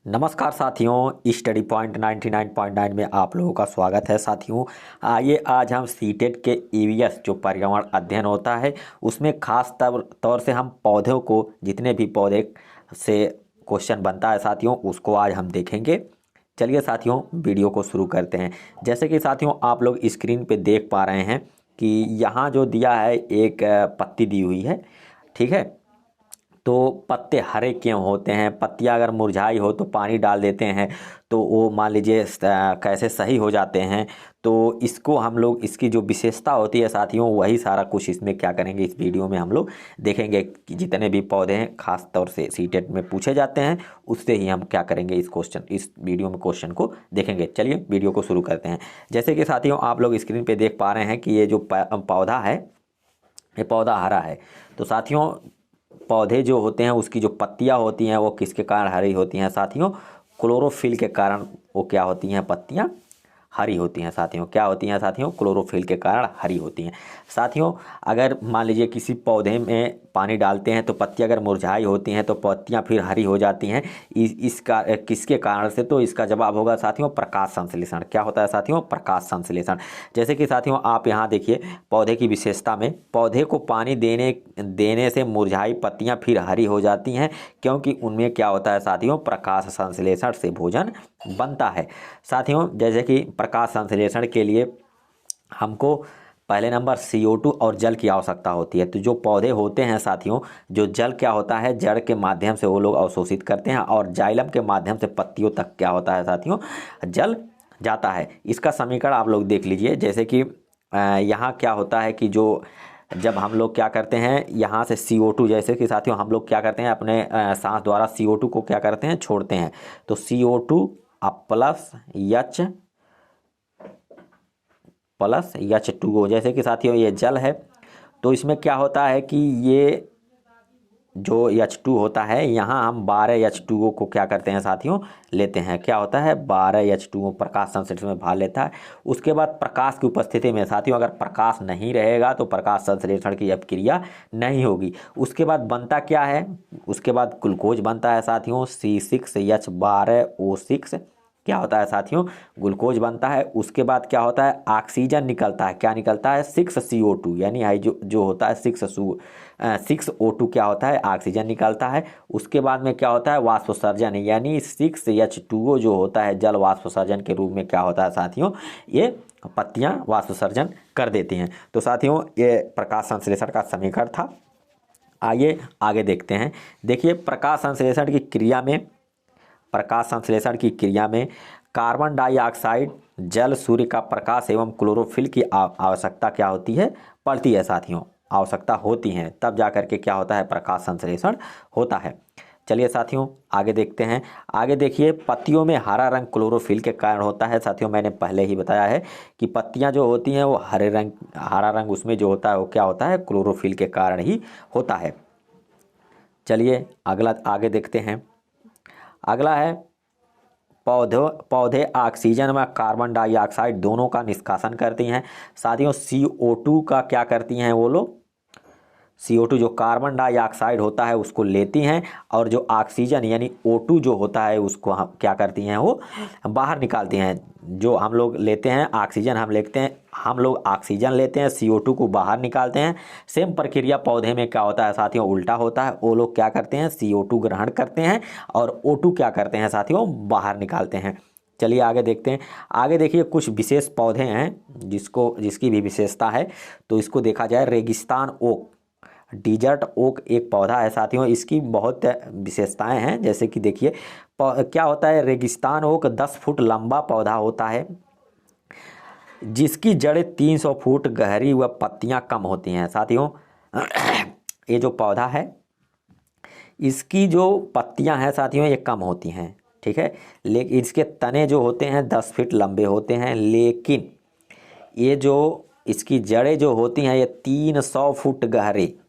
नमस्कार साथियों, study point 99.9 में आप लोगों का स्वागत है। साथियों, आइए आज हम सीटेट के ईवीएस जो पर्यावरण अध्ययन होता है उसमें खास तौर से हम पौधों को, जितने भी पौधे से क्वेश्चन बनता है साथियों, उसको आज हम देखेंगे। चलिए साथियों, वीडियो को शुरू करते हैं। जैसे कि साथियों आप लोग स्क्रीन पे देख पा रहे हैं कि यहाँ जो दिया है एक पत्ती दी हुई है, ठीक है। तो पत्ते हरे क्यों होते हैं? पत्तियां अगर मुरझाई हो तो पानी डाल देते हैं तो वो मान लीजिए कैसे सही हो जाते हैं। तो इसको हम लोग, इसकी जो विशेषता होती है साथियों, वही सारा कुछ इसमें क्या करेंगे, इस वीडियो में हम लोग देखेंगे कि जितने भी पौधे हैं खास तौर से सीटेट में पूछे जाते हैं उससे ही हम क्या करेंगे, इस वीडियो में क्वेश्चन को देखेंगे। चलिए वीडियो को शुरू करते हैं। जैसे कि साथियों आप लोग स्क्रीन पे देख पा रहे हैं कि ये जो पौधा है, ये पौधा हरा है। तो साथियों पौधे जो होते हैं उसकी जो पत्तियां होती हैं वो किसके कारण हरी होती हैं साथियों? क्लोरोफिल के कारण वो क्या होती हैं, पत्तियां हरी होती हैं साथियों। क्या होती हैं साथियों? क्लोरोफिल के कारण हरी होती हैं साथियों। अगर मान लीजिए किसी पौधे में पानी डालते हैं तो पत्तियां अगर मुरझाई होती हैं तो पत्तियां फिर हरी हो जाती हैं। इसका किसके कारण से? तो इसका जवाब होगा साथियों प्रकाश संश्लेषण। क्या होता है साथियों? प्रकाश संश्लेषण। जैसे कि साथियों आप यहाँ देखिए पौधे की विशेषता में, पौधे को पानी देने से मुरझाई पत्तियां फिर हरी हो जाती हैं, क्योंकि उनमें क्या होता है साथियों? प्रकाश संश्लेषण से भोजन बनता है साथियों। जैसे कि प्रकाश संश्लेषण के लिए हमको पहले नंबर CO2 और जल की आवश्यकता होती है। तो जो पौधे होते हैं साथियों, जो जल क्या होता है, जड़ के माध्यम से वो लोग अवशोषित करते हैं और जाइलम के माध्यम से पत्तियों तक क्या होता है साथियों? जल जाता है। इसका समीकरण आप लोग देख लीजिए। जैसे कि यहाँ क्या होता है कि जो जब हम लोग क्या करते हैं यहाँ से CO2, जैसे कि साथियों हम लोग क्या करते हैं अपने सांस द्वारा CO2 को क्या करते हैं, छोड़ते हैं। तो CO2 प्लस H2O, जैसे कि साथियों ये जल है तो इसमें क्या होता है कि ये जो H2 होता है, यहाँ हम 12 H2O को क्या करते हैं साथियों, लेते हैं। क्या होता है? 12 H2O प्रकाश संश्लेषण में भाग लेता है। उसके बाद प्रकाश की उपस्थिति में साथियों, अगर प्रकाश नहीं रहेगा तो प्रकाश संश्लेषण की अब क्रिया नहीं होगी। उसके बाद बनता क्या है? उसके बाद ग्लूकोज बनता है साथियों, C6H12O6। क्या होता है साथियों? ग्लूकोज बनता है। उसके बाद क्या होता है? ऑक्सीजन निकलता है। क्या निकलता है? 6CO2, यानी जो होता है 6O2 क्या होता है? ऑक्सीजन निकलता है। उसके बाद में क्या होता है? वाष्पोत्सर्जन, यानी 6H2O जो होता है जल वाष्पोत्सर्जन के रूप में क्या होता है साथियों? ये पत्तियां वाष्पोत्सर्जन कर देती हैं। तो साथियों ये प्रकाश संश्लेषण का समीकरण था। आइए आगे देखते हैं। देखिए प्रकाश संश्लेषण की क्रिया में कार्बन डाइऑक्साइड, जल, सूर्य का प्रकाश एवं क्लोरोफिल की आवश्यकता क्या होती है? पड़ती है साथियों, आवश्यकता होती है, तब जाकर के क्या होता है? प्रकाश संश्लेषण होता है। चलिए साथियों आगे देखते हैं। आगे देखिए, पत्तियों में हरा रंग क्लोरोफिल के कारण होता है साथियों। मैंने पहले ही बताया है कि पत्तियां जो होती हैं वो हरा रंग उसमें जो होता है वो क्या होता है? क्लोरोफिल के कारण ही होता है। चलिए अगला आगे देखते हैं। अगला है पौधे ऑक्सीजन व कार्बन डाइऑक्साइड दोनों का निष्कासन करती हैं साथियों। CO2 का क्या करती हैं वो लोग? CO2 जो कार्बन डाइऑक्साइड होता है उसको लेती हैं, और जो ऑक्सीजन यानी O2 जो होता है उसको हम क्या करती हैं, वो बाहर निकालती हैं। जो हम लोग लेते हैं ऑक्सीजन, हम लोग ऑक्सीजन लेते हैं, CO2 को बाहर निकालते हैं। सेम प्रक्रिया पौधे में क्या होता है साथियों? उल्टा होता है। वो लोग क्या करते हैं? CO2 ग्रहण करते हैं और O2 क्या करते हैं साथियों? बाहर निकालते हैं। चलिए आगे देखते हैं। आगे देखिए कुछ विशेष पौधे हैं जिसकी भी विशेषता है, तो इसको देखा जाए। रेगिस्तान ओक, डिजर्ट ओक एक पौधा है साथियों। इसकी बहुत विशेषताएं हैं। जैसे कि देखिए क्या होता है, रेगिस्तान ओक 10 फुट लंबा पौधा होता है जिसकी जड़ें 300 फुट गहरी व पत्तियां कम होती हैं साथियों। ये जो पौधा है इसकी जो पत्तियां हैं साथियों ये कम होती हैं, ठीक है। लेकिन इसके तने जो होते हैं 10 फीट लंबे होते हैं, लेकिन ये जो इसकी जड़ें जो होती हैं ये 300 फुट गहरे,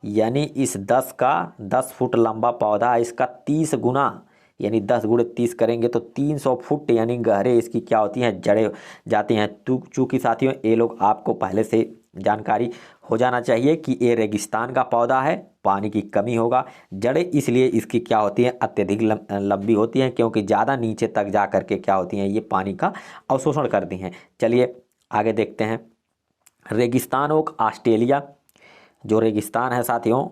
यानी इस 10 फुट लंबा पौधा, इसका 30 गुना, यानी 10 गुणे 30 करेंगे तो 300 फुट यानी गहरे इसकी क्या होती हैं? जड़ें जाती हैं। चूँकि साथियों ये लोग आपको पहले से जानकारी हो जाना चाहिए कि ये रेगिस्तान का पौधा है, पानी की कमी होगा। जड़ें इसलिए इसकी क्या होती हैं, अत्यधिक लंबी होती हैं, क्योंकि ज़्यादा नीचे तक जा कर के क्या होती हैं, ये पानी का अवशोषण करती हैं। चलिए आगे देखते हैं। रेगिस्तान ओक ऑस्ट्रेलिया, जो रेगिस्तान है साथियों,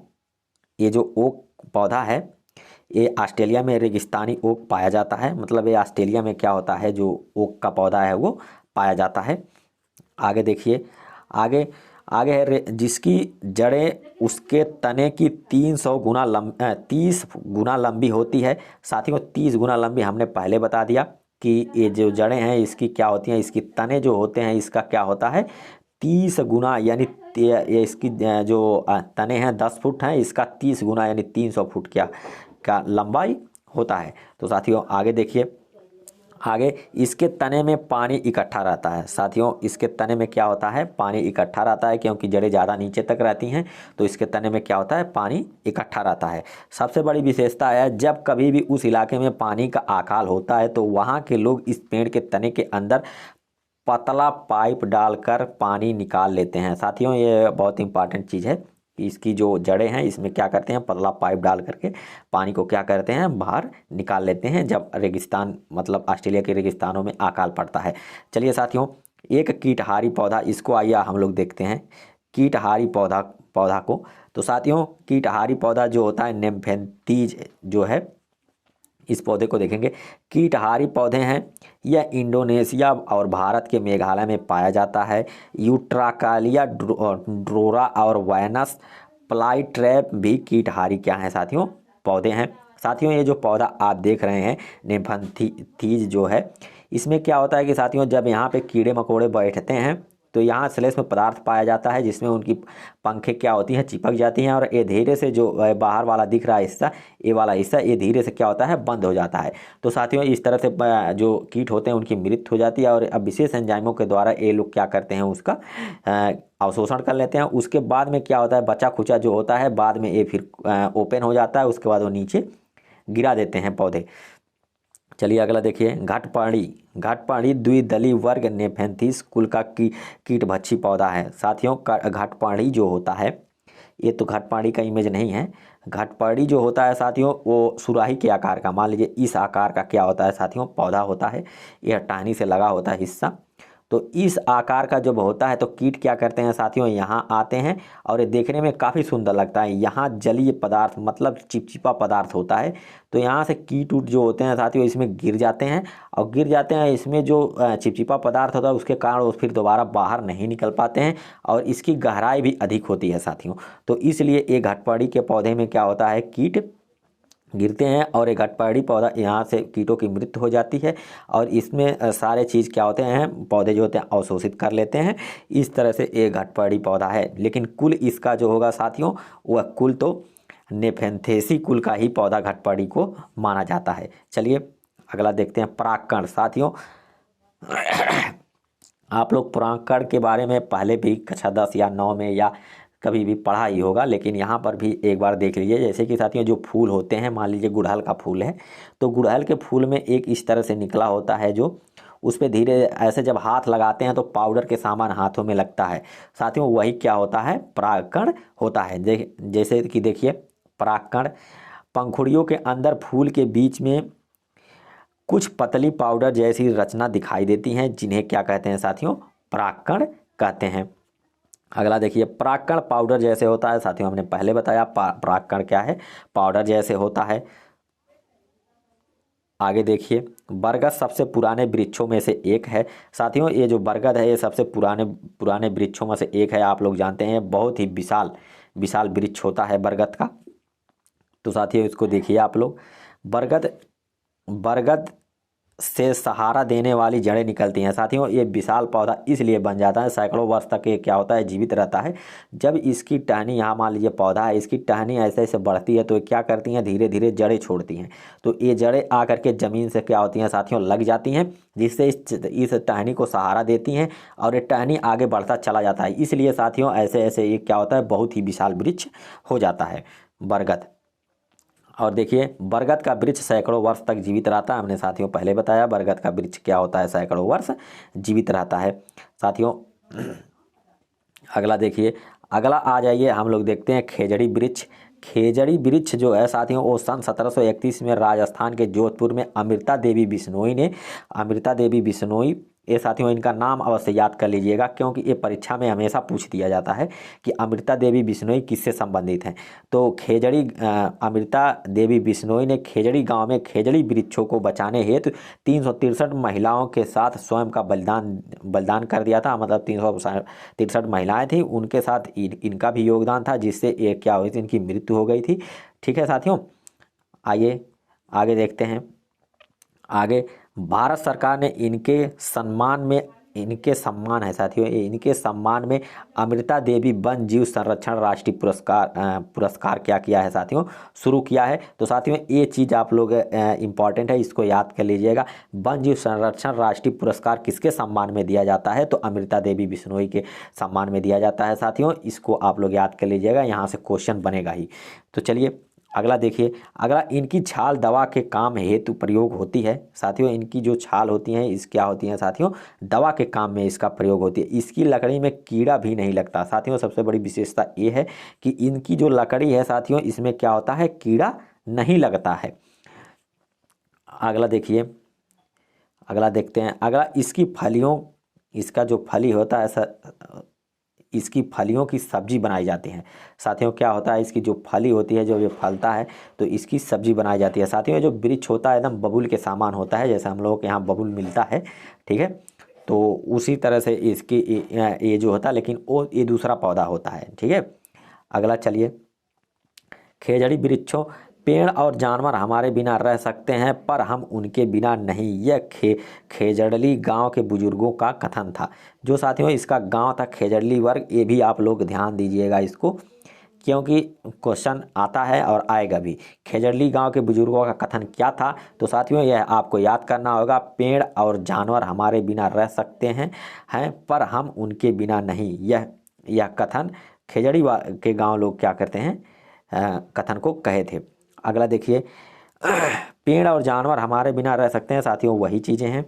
ये जो ओक पौधा है ये ऑस्ट्रेलिया में रेगिस्तानी ओक पाया जाता है। मतलब ये ऑस्ट्रेलिया में क्या होता है, जो ओक का पौधा है वो पाया जाता है। आगे देखिए, आगे आगे है जिसकी जड़ें उसके तने की 30 गुना लंबी होती है। साथियों 30 गुना लंबी हमने पहले बता दिया कि ये जो जड़ें हैं इसकी क्या होती हैं, इसकी तने जो होते हैं इसका क्या होता है 30 गुना, यानी ये इसकी जो तने हैं 10 फुट हैं, इसका 30 गुना यानी 300 फुट क्या लंबाई होता है। तो साथियों आगे देखिए, आगे इसके तने में पानी इकट्ठा रहता है। साथियों इसके तने में क्या होता है, पानी इकट्ठा रहता है, क्योंकि जड़ें ज़्यादा नीचे तक रहती हैं तो इसके तने में क्या होता है, पानी इकट्ठा रहता है। सबसे बड़ी विशेषता है जब कभी भी उस इलाके में पानी का अकाल होता है तो वहाँ के लोग इस पेड़ के तने के अंदर पतला पाइप डालकर पानी निकाल लेते हैं। साथियों ये बहुत इंपॉर्टेंट चीज़ है कि इसकी जो जड़ें हैं इसमें क्या करते हैं, पतला पाइप डाल करके पानी को क्या करते हैं, बाहर निकाल लेते हैं जब रेगिस्तान मतलब ऑस्ट्रेलिया के रेगिस्तानों में अकाल पड़ता है। चलिए साथियों, एक कीटहारी पौधा, इसको आइए हम लोग देखते हैं कीटहारी पौधा को। तो साथियों कीटहारी पौधा जो होता है नेम्फेंथीज जो है, इस पौधे को देखेंगे। कीटहारी पौधे हैं, यह इंडोनेशिया और भारत के मेघालय में पाया जाता है। यूट्राकालिया ड्रोरा और वायनस प्लाईट्रैप भी कीटहारी क्या हैं साथियों, पौधे हैं। साथियों ये जो पौधा आप देख रहे हैं नेम्फेंथीज जो है, इसमें क्या होता है कि साथियों जब यहाँ पे कीड़े मकोड़े बैठते हैं तो यहाँ श्लेष्म में पदार्थ पाया जाता है जिसमें उनकी पंखें क्या होती हैं, चिपक जाती हैं, और ये धीरे से जो बाहर वाला दिख रहा है हिस्सा, ये वाला हिस्सा ये धीरे से क्या होता है, बंद हो जाता है। तो साथियों इस तरह से जो कीट होते हैं उनकी मृत्यु हो जाती है, और अब विशेष एंजाइमों के द्वारा ये लोग क्या करते हैं, उसका अवशोषण कर लेते हैं। उसके बाद में क्या होता है, बचा खुचा जो होता है बाद में ये फिर ओपन हो जाता है, उसके बाद वो नीचे गिरा देते हैं पौधे। चलिए अगला देखिए, घाटपाड़ी द्विदली वर्ग नेफेंथिस कुल का कीट भक्षी पौधा है। साथियों घाटपाड़ी जो होता है, ये तो घाटपाड़ी का इमेज नहीं है, घाटपाड़ी जो होता है साथियों वो सुराही के आकार का, मान लीजिए इस आकार का क्या होता है साथियों, पौधा होता है। यह टहनी से लगा होता है हिस्सा। तो इस आकार का जब होता है तो कीट क्या करते हैं साथियों, यहाँ आते हैं और ये देखने में काफ़ी सुंदर लगता है। यहाँ जलीय पदार्थ मतलब चिपचिपा पदार्थ होता है, तो यहाँ से कीट उट जो होते हैं साथियों इसमें गिर जाते हैं, और गिर जाते हैं इसमें जो चिपचिपा पदार्थ होता है उसके कारण वो फिर दोबारा बाहर नहीं निकल पाते हैं, और इसकी गहराई भी अधिक होती है साथियों। तो इसलिए ये घटपड़ी के पौधे में क्या होता है, कीट गिरते हैं और एक घटपड़ी पौधा, यहाँ से कीटों की मृत्यु हो जाती है, और इसमें सारे चीज़ क्या होते हैं, पौधे जो होते हैं अवशोषित कर लेते हैं। इस तरह से एक घटपड़ी पौधा है, लेकिन कुल इसका जो होगा साथियों वह कुल तो नेफेंथेसी कुल का ही पौधा घटपड़ी को माना जाता है। चलिए अगला देखते हैं, परागकण। साथियों आप लोग परागकण के बारे में पहले भी कक्षा 10 या 9 में या कभी भी पढ़ा ही होगा, लेकिन यहाँ पर भी एक बार देख लीजिए। जैसे कि साथियों जो फूल होते हैं, मान लीजिए गुड़हल का फूल है, तो गुड़हल के फूल में एक इस तरह से निकला होता है जो उस पर धीरे ऐसे जब हाथ लगाते हैं तो पाउडर के सामान हाथों में लगता है साथियों, वही क्या होता है, परागकण होता है। जैसे कि देखिए परागकण, पंखुड़ियों के अंदर फूल के बीच में कुछ पतली पाउडर जैसी रचना दिखाई देती हैं, जिन्हें क्या कहते हैं साथियों, परागकण कहते हैं। अगला देखिए, परागकण पाउडर जैसे होता है। साथियों हमने पहले बताया परागकण क्या है, पाउडर जैसे होता है। आगे देखिए, बरगद सबसे पुराने वृक्षों में से एक है। साथियों ये जो बरगद है ये सबसे पुराने वृक्षों में से एक है। आप लोग जानते हैं बहुत ही विशाल वृक्ष होता है बरगद का। तो साथियों इसको देखिए आप लोग, बरगद से सहारा देने वाली जड़ें निकलती हैं। साथियों ये विशाल पौधा इसलिए बन जाता है, सैकड़ों वर्ष तक ये क्या होता है, जीवित रहता है। जब इसकी टहनी, यहाँ मान लीजिए पौधा है, इसकी टहनी ऐसे ऐसे बढ़ती है तो ये क्या करती हैं, धीरे धीरे जड़ें छोड़ती हैं। तो ये जड़ें आकर के ज़मीन से क्या होती हैं साथियों, लग जाती हैं, जिससे इस टहनी को सहारा देती हैं, और ये टहनी आगे बढ़ता चला जाता है। इसलिए साथियों ऐसे ऐसे ये क्या होता है, बहुत ही विशाल वृक्ष हो जाता है बरगद। और देखिए बरगद का वृक्ष सैकड़ों वर्ष तक जीवित रहता है। हमने साथियों पहले बताया बरगद का वृक्ष क्या होता है, सैकड़ों वर्ष जीवित रहता है साथियों। अगला देखिए, अगला आ जाइए हम लोग देखते हैं खेजड़ी वृक्ष। खेजड़ी वृक्ष जो है साथियों वो सन 1731 में राजस्थान के जोधपुर में अमृता देवी बिश्नोई ने, अमृता देवी बिश्नोई, ये साथियों इनका नाम अवश्य याद कर लीजिएगा क्योंकि ये परीक्षा में हमेशा पूछ दिया जाता है कि अमृता देवी बिश्नोई किससे संबंधित हैं। तो खेजड़ी अमृता देवी बिश्नोई ने खेजड़ी गांव में खेजड़ी वृक्षों को बचाने हेतु 363 महिलाओं के साथ स्वयं का बलिदान कर दिया था। मतलब 363 महिलाएं थी, उनके साथ इनका भी योगदान था, जिससे ये क्या हुई थी, इनकी मृत्यु हो गई थी। ठीक है साथियों, आइए आगे देखते हैं। आगे भारत सरकार ने इनके सम्मान है साथियों, इनके सम्मान में अमृता देवी वन जीव संरक्षण राष्ट्रीय पुरस्कार क्या किया है साथियों, शुरू किया है। तो साथियों ये चीज़ आप लोग इम्पॉर्टेंट है, इसको याद कर लीजिएगा। वन जीव संरक्षण राष्ट्रीय पुरस्कार किसके सम्मान में दिया जाता है, तो अमृता देवी बिश्नोई के सम्मान में दिया जाता है साथियों। इसको आप लोग याद कर लीजिएगा, यहाँ से क्वेश्चन बनेगा ही। तो चलिए अगला देखिए, अगला इनकी छाल दवा के काम हेतु प्रयोग होती है साथियों। इनकी जो छाल होती हैं इस क्या होती हैं साथियों, दवा के काम में इसका प्रयोग होती है। इसकी लकड़ी में कीड़ा भी नहीं लगता साथियों, सबसे बड़ी विशेषता ये है कि इनकी जो लकड़ी है साथियों इसमें क्या होता है, कीड़ा नहीं लगता है। अगला देखिए, अगला देखते हैं। अगला इसकी फलियों, इसका जो फली होता है इसकी फलियों की सब्जी बनाई जाती है साथियों। क्या होता है, इसकी जो फली होती है, जो ये फलता है तो इसकी सब्जी बनाई जाती है साथियों। जो वृक्ष होता है एकदम बबूल के सामान होता है, जैसे हम लोगों के यहाँ बबूल मिलता है, ठीक है, तो उसी तरह से इसकी ये जो होता है, लेकिन वो ये दूसरा पौधा होता है, ठीक है। अगला चलिए, खेजड़ी वृक्षों, पेड़ और जानवर हमारे बिना रह सकते हैं पर हम उनके बिना नहीं, यह खेजड़ली गांव के बुजुर्गों का कथन था। जो साथियों इसका गांव था खेजड़ली वर्ग, ये भी आप लोग ध्यान दीजिएगा इसको, क्योंकि क्वेश्चन आता है और आएगा भी। खेजड़ली गांव के बुजुर्गों का कथन क्या था, तो साथियों यह आपको याद करना होगा, पेड़ और जानवर हमारे बिना रह सकते हैं पर हम उनके बिना नहीं। यह कथन खेजड़ी के गाँव लोग क्या करते हैं, कथन को कहे थे। अगला देखिए, पेड़ और जानवर हमारे बिना रह सकते हैं साथियों, वही चीज़ें हैं।